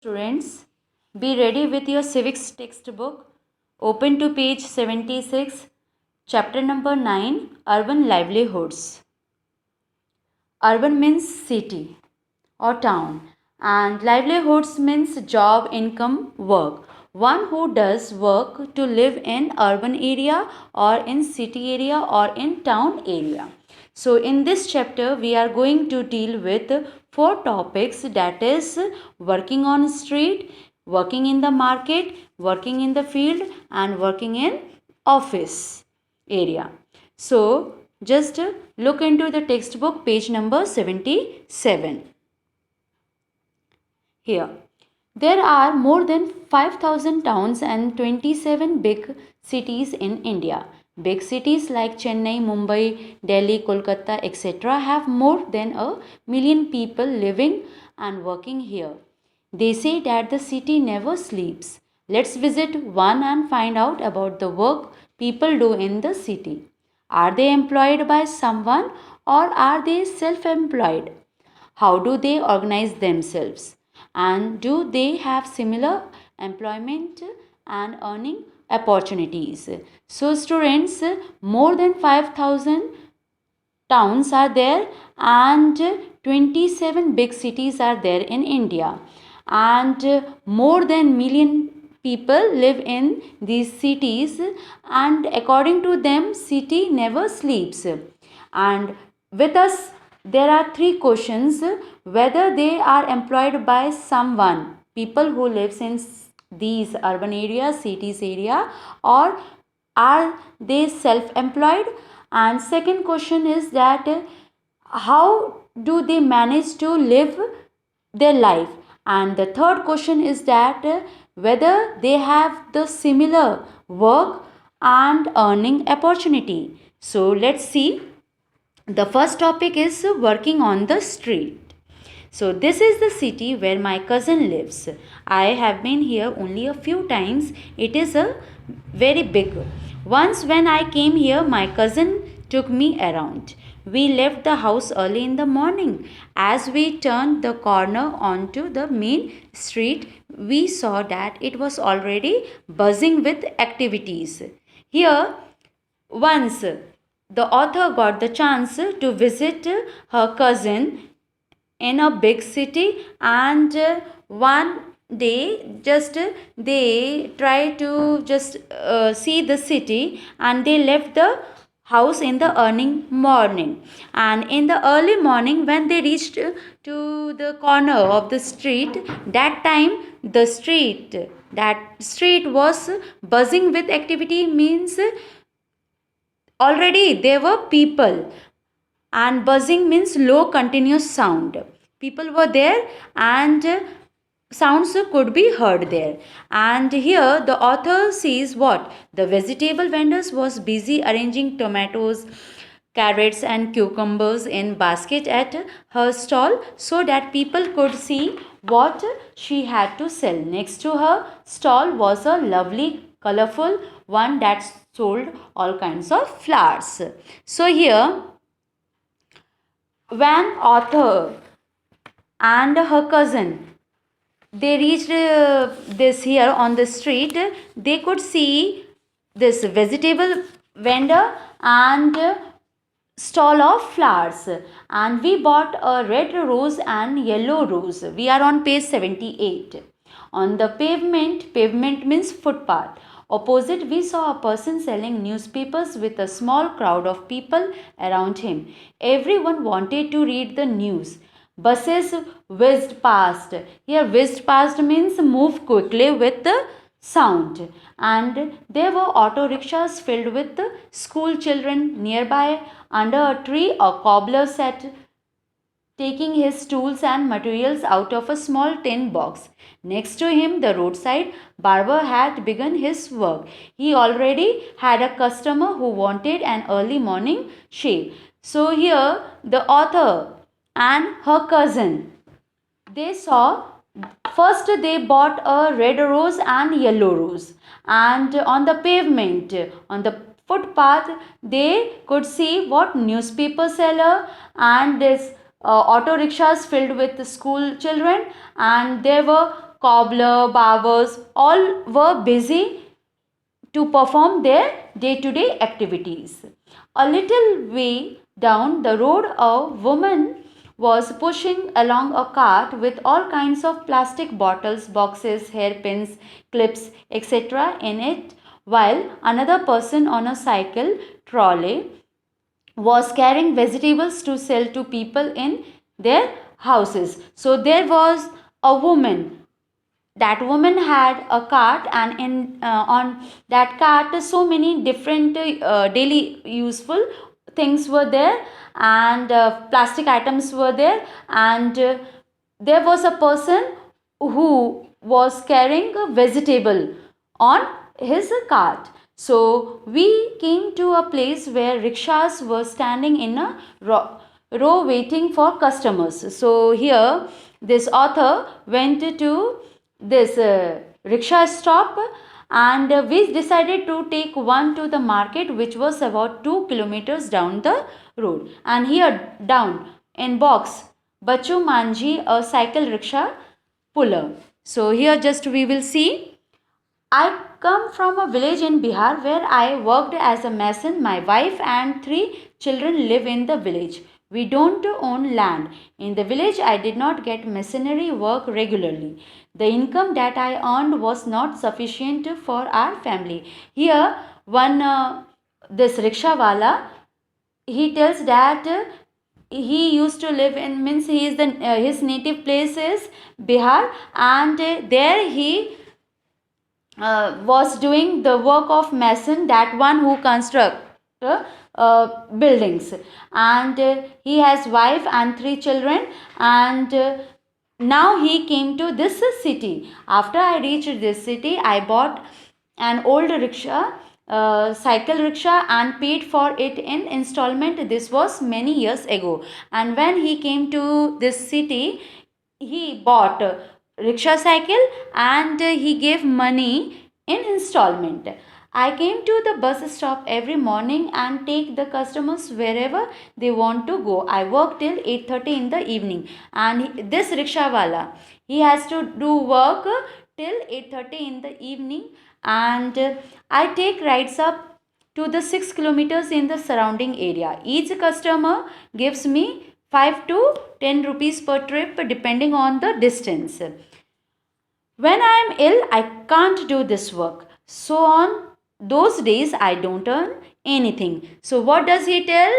Students, be ready with your civics textbook. Open to page 76, chapter number 9, Urban Livelihoods. Urban means city or town, and livelihoods means job, income, work. One who does work to live in urban area or in city area or in town area. So in this chapter we are going to deal with four topics, that is working on street, working in the market, working in the field and working in office area. So just look into the textbook page number 77. Here, there are more than 5,000 towns and 27 big cities in India. Big cities like Chennai, Mumbai, Delhi, Kolkata, etc. have more than a million people living and working here. They say that the city never sleeps. Let's visit one and find out about the work people do in the city. Are they employed by someone or are they self employed? How do they organize themselves? And do they have similar employment and earning opportunities? So, students, more than 5,000 towns are there and 27 big cities are there in India, and more than million people live in these cities, and according to them city never sleeps. And with us there are three questions: whether they are employed by someone, people who lives in these urban areas, cities area, or are they self employed? And second question is that how do they manage to live their life? And the third question is that whether they have the similar work and earning opportunity. So let's see. The first topic is working on the street. So this is the city where my cousin lives. I have been here only a few times. It is a very big. Once when I came here, my cousin took me around. We left the house early in the morning. As we turned the corner onto the main street, we saw that it was already buzzing with activities. Here, once the author got the chance to visit her cousin in a big city, and one day just they try to just see the city, and they left the house in the early morning. And in the early morning when they reached to the corner of the street, that time that street was buzzing with activity, means already there were people, and buzzing means low continuous sound. People were there and sounds could be heard there. And here the author sees what the vegetable vendors was busy arranging tomatoes, carrots and cucumbers in basket at her stall so that people could see what she had to sell. Next to her stall was a lovely colorful one that sold all kinds of flowers. So here when author and her cousin they reached this here on the street, they could see this vegetable vendor and stall of flowers, and we bought a red rose and yellow rose. We are on page 78. On the pavement means footpath, opposite we saw a person selling newspapers with a small crowd of people around him. Everyone wanted to read the news. Buses whizzed past. Here whizzed past means move quickly with the sound. And there were auto rickshaws filled with the school children. Nearby under a tree a cobbler sat taking his tools and materials out of a small tin box. Next to him, the roadside barber had begun his work. He already had a customer who wanted an early morning shave. So here the author and her cousin, they saw, first they bought a red rose and yellow rose, and on the pavement, on the footpath, they could see what newspaper seller and this auto rickshaws filled with school children, and there were cobbler, barbers, all were busy to perform their day-to-day activities. A little way down the road, a woman was pushing along a cart with all kinds of plastic bottles, boxes, hairpins, clips, etc. in it, while another person on a cycle trolley was carrying vegetables to sell to people in their houses. So there was a woman. That woman had a cart, and in on that cart so many different daily useful things were there, and plastic items were there, and there was a person who was carrying a vegetable on his cart. So we came to a place where rickshaws were standing in a row waiting for customers. So here this author went to this rickshaw stop, and we decided to take one to the market, which was about 2 kilometers down the road. And here down in box, Bachu Manji, a cycle rickshaw puller. So here just we will see, I come from a village in Bihar where I worked as a mason. My wife and three children live in the village. We don't own land. In the village, I did not get masonry work regularly. The income that I earned was not sufficient for our family. Here, one this rickshawala, he tells that he used to live in, means he is the his native place is Bihar, and there he was doing the work of mason, that one who construct buildings, and he has wife and three children, and now he came to this city. After I reached this city, I bought an old rickshaw, cycle rickshaw, and paid for it in installment. This was many years ago, and when he came to this city, he bought rickshaw cycle, and he gave money in installment. I came to the bus stop every morning and take the customers wherever they want to go. I work till 8:30 in the evening, and this rickshawala, he has to do work till 8:30 in the evening, and I take rides up to the 6 kilometers in the surrounding area. Each customer gives me 5 to 10 rupees per trip depending on the distance. When I am ill, I can't do this work. So on those days, I don't earn anything. So what does he tell?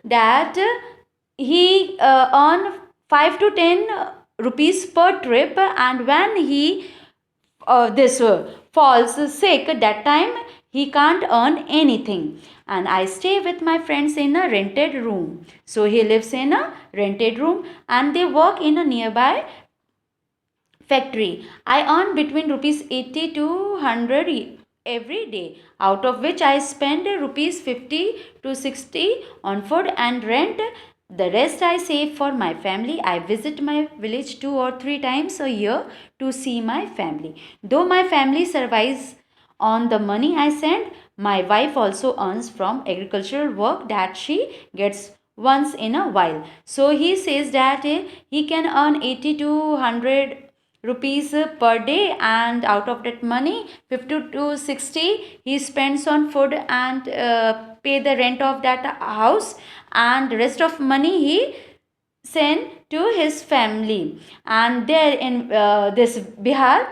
That he earn 5 to 10 rupees per trip, and when he this falls sick, that time he can't earn anything. And I stay with my friends in a rented room. So he lives in a rented room, and they work in a nearby factory. I earn between rupees 80 to 100 every day, out of which I spend rupees 50 to 60 on food and rent. The rest I save for my family. I visit my village 2 or 3 times a year to see my family. Though my family survives on the money I send, my wife also earns from agricultural work that she gets once in a while. So he says that he can earn 80 to 100 rupees per day, and out of that money 50 to 60 he spends on food and pay the rent of that house, and the rest of money he send to his family. And there in this Bihar,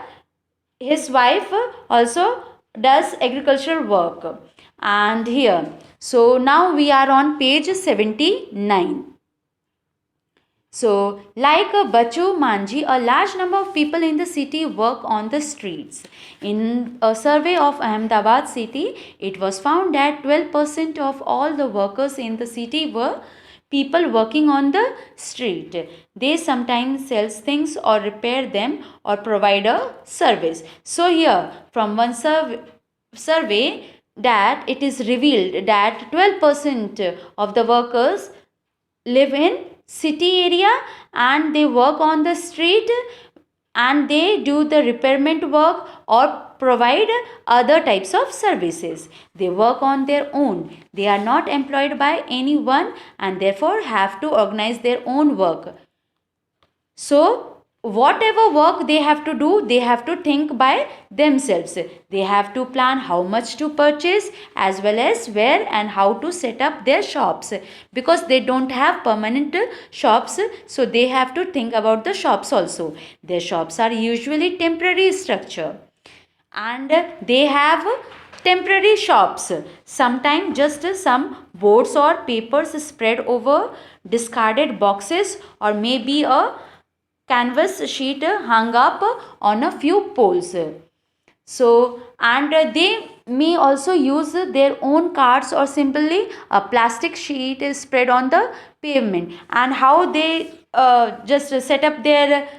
his wife also does agricultural work. And here, so now we are on page 79. So, like Bachu Manji, a large number of people in the city work on the streets. In a survey of Ahmedabad city, it was found that 12% of all the workers in the city were people working on the street. They sometimes sell things or repair them or provide a service. So here, from one survey, that it is revealed that 12% of the workers live in city area, and they work on the street, and they do the repairment work or provide other types of services. They work on their own. They are not employed by anyone, and therefore have to organize their own work. So whatever work they have to do, they have to think by themselves. They have to plan how much to purchase, as well as where and how to set up their shops, because they don't have permanent shops, so they have to think about the shops also. Their shops are usually temporary structure, and they have temporary shops, sometimes just some boards or papers spread over discarded boxes, or maybe a canvas sheet hung up on a few poles. So, and they may also use their own carts, or simply a plastic sheet is spread on the pavement. And how they just set up their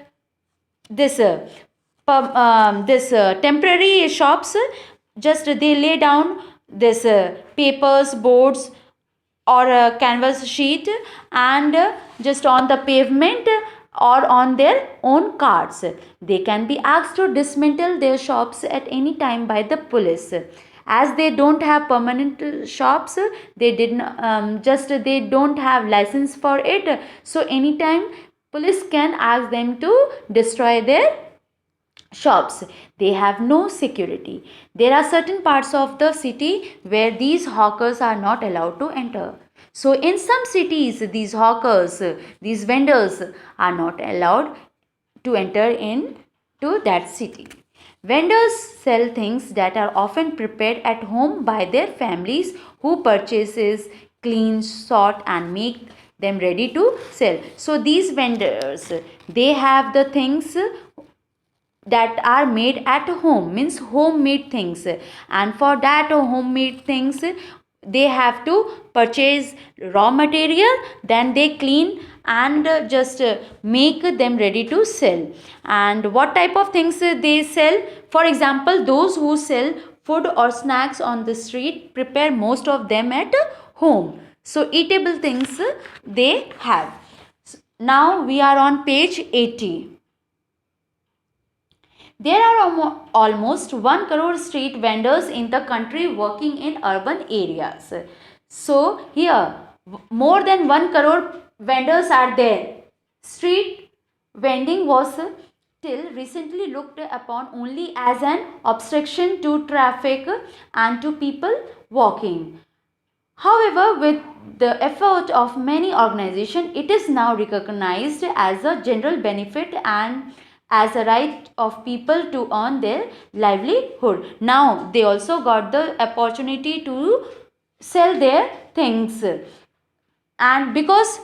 this temporary shops, just they lay down this papers, boards, or a canvas sheet, and just on the pavement or on their own carts. They can be asked to dismantle their shops at any time by the police. As they don't have permanent shops, they did not, just they don't have license for it, so anytime police can ask them to destroy their shops. They have no security. There are certain parts of the city where these hawkers are not allowed to enter. So in some cities, these hawkers, these vendors are not allowed to enter into that city. Vendors sell things that are often prepared at home by their families, who purchases, clean, sort, and make them ready to sell. So these vendors, they have the things that are made at home, means homemade things, and for that homemade things they have to purchase raw material, then they clean and just make them ready to sell. And what type of things they sell? For example, those who sell food or snacks on the street prepare most of them at home, so eatable things they have. Now we are on page 80. There are almost 1 crore street vendors in the country working in urban areas. So, here more than 1 crore vendors are there. Street vending was till recently looked upon only as an obstruction to traffic and to people walking. However, with the effort of many organizations, it is now recognized as a general benefit and as a right of people to earn their livelihood. Now they also got the opportunity to sell their things, and because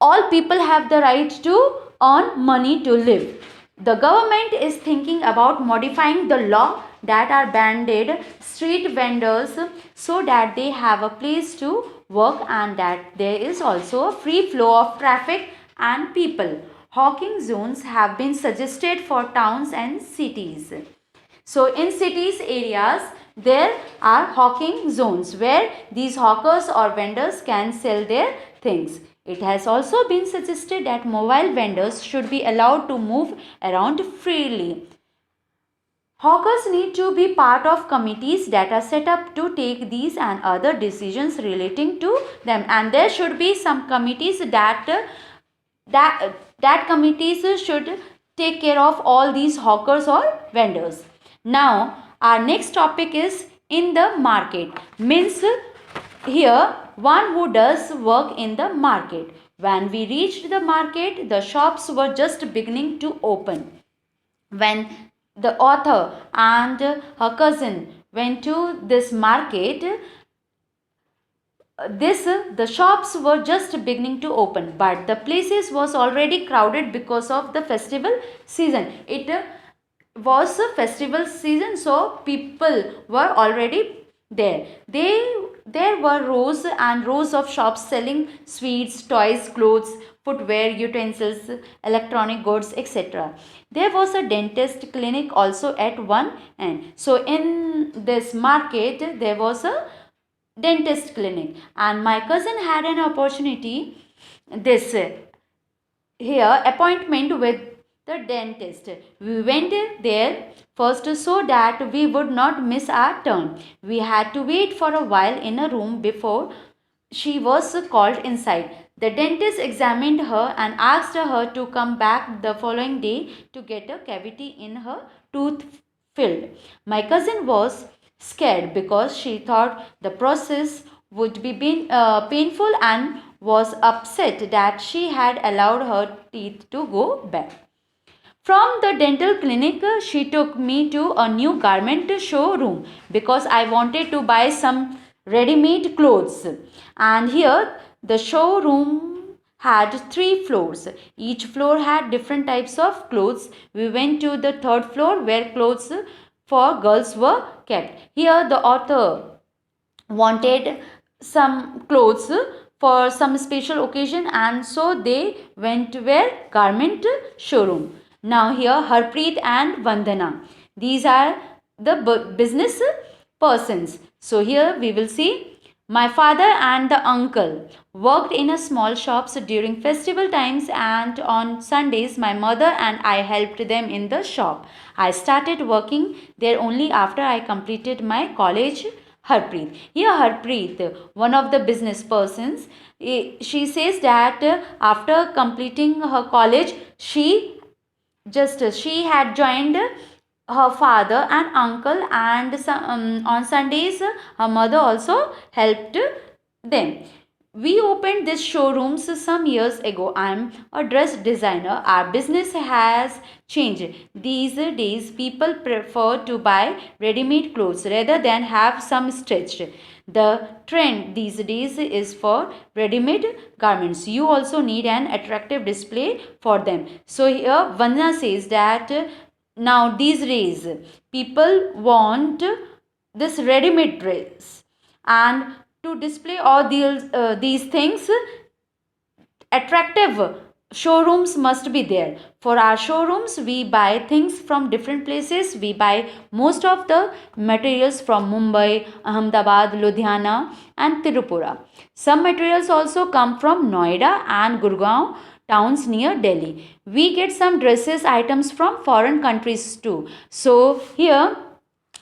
all people have the right to earn money to live, the government is thinking about modifying the law that are banned street vendors, so that they have a place to work and that there is also a free flow of traffic and people. Hawking zones have been suggested for towns and cities. So in cities areas, there are hawking zones where these hawkers or vendors can sell their things. It has also been suggested that mobile vendors should be allowed to move around freely. Hawkers need to be part of committees that are set up to take these and other decisions relating to them, and there should be some committees that committees should take care of all these hawkers or vendors. Now our next topic is in the market, means here one who does work in the market. When we reached the market, the shops were just beginning to open. When the author and her cousin went to this market, the shops were just beginning to open, but the places was already crowded because of the festival season. It was a festival season, so people were already there. There were rows and rows of shops selling sweets, toys, clothes, footwear, utensils, electronic goods, etc. There was a dentist clinic also at one end. So in this market there was a dentist clinic, and my cousin had an opportunity, this here appointment with the dentist. We went there first so that we would not miss our turn. We had to wait for a while in a room before she was called inside. The dentist examined her and asked her to come back the following day to get a cavity in her tooth filled. My cousin was scared because she thought the process would be painful and was upset that she had allowed her teeth to go bad. From the dental clinic, she took me to a new garment showroom because I wanted to buy some ready made clothes. And here, the showroom had three floors. Each floor had different types of clothes. We went to the third floor where clothes for girls were kept. Here, the author wanted some clothes for some special occasion, and so they went to a garment showroom. Now here Harpreet and Vandana, these are the business persons. So here we will see my father and the uncle worked in a small shops during festival times, and on Sundays my mother and I helped them in the shop. I started working there only after I completed my college. Harpreet. Here Harpreet, one of the business persons, she says that after completing her college, she had joined her father and uncle, and on Sundays her mother also helped them. We opened this showrooms some years ago. I'm a dress designer. Our business has changed. These days, people prefer to buy ready made clothes rather than have some stitched. The trend these days is for ready made garments. You also need an attractive display for them. So, here Vandana says that now these days, people want this ready made dress, and to display all these things, attractive showrooms must be there. For our showrooms, we buy things from different places. We buy most of the materials from Mumbai, Ahmedabad, Ludhiana and Tirupura. Some materials also come from Noida and Gurgaon towns near Delhi. We get some dresses items from foreign countries too. So here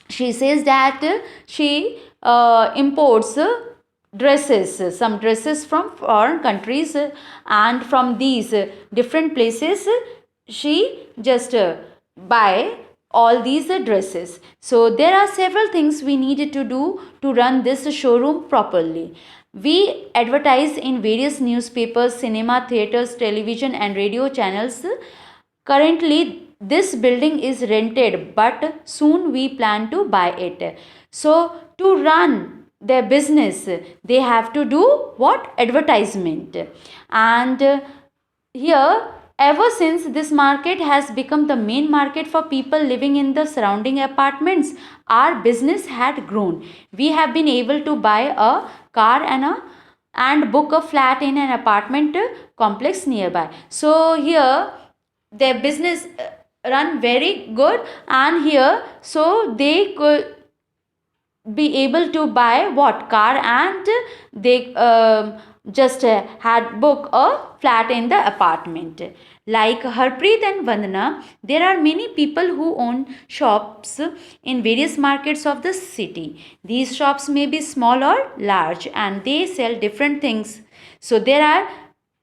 she says that she imports some dresses from foreign countries, and from these different places she just buy all these dresses. So there are several things we needed to do to run this showroom properly. We advertise in various newspapers, cinema, theaters, television and radio channels. Currently, this building is rented, but soon we plan to buy it. So, to run their business, they have to do what? Advertisement. And here, ever since this market has become the main market for people living in the surrounding apartments, our business had grown. We have been able to buy a car and book a flat in an apartment complex nearby. So here their business run very good, and here so they could be able to buy what? Car, and they just had book a flat in the apartment. Like Harpreet and Vandana, there are many people who own shops in various markets of the city. These shops may be small or large, and they sell different things. So there are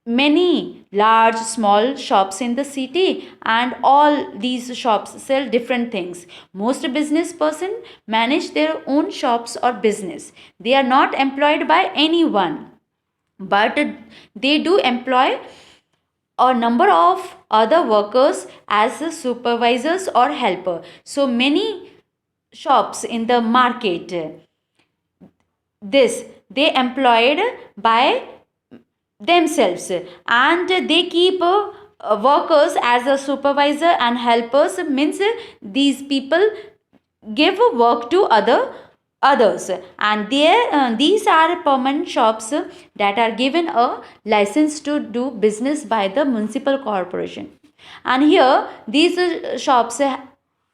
many large small shops in the city, and all these shops sell different things. Most business person manage their own shops or business. They are not employed by anyone, but they do employ a number of other workers as supervisors or helper. So many shops in the market, this they employed by themselves, and they keep workers as a supervisor and helpers, means these people give work to others, and these are permanent shops that are given a license to do business by the municipal corporation. And here these shops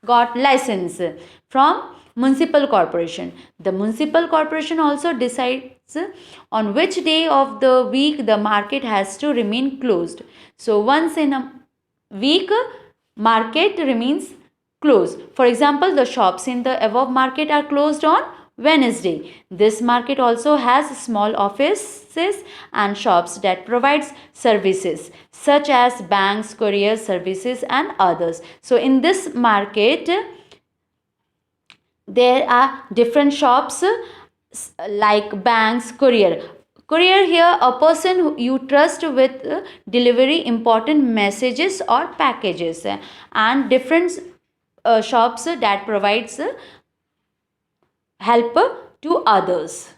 got license from municipal corporation. The municipal corporation also decides on which day of the week the market has to remain closed. So once in a week market remains closed. For example, the shops in the above market are closed on Wednesday. This market also has small offices and shops that provides services such as banks, courier services and others. So in this market there are different shops like banks, courier here a person who you trust with delivery important messages or packages, and different shops that provides help to others.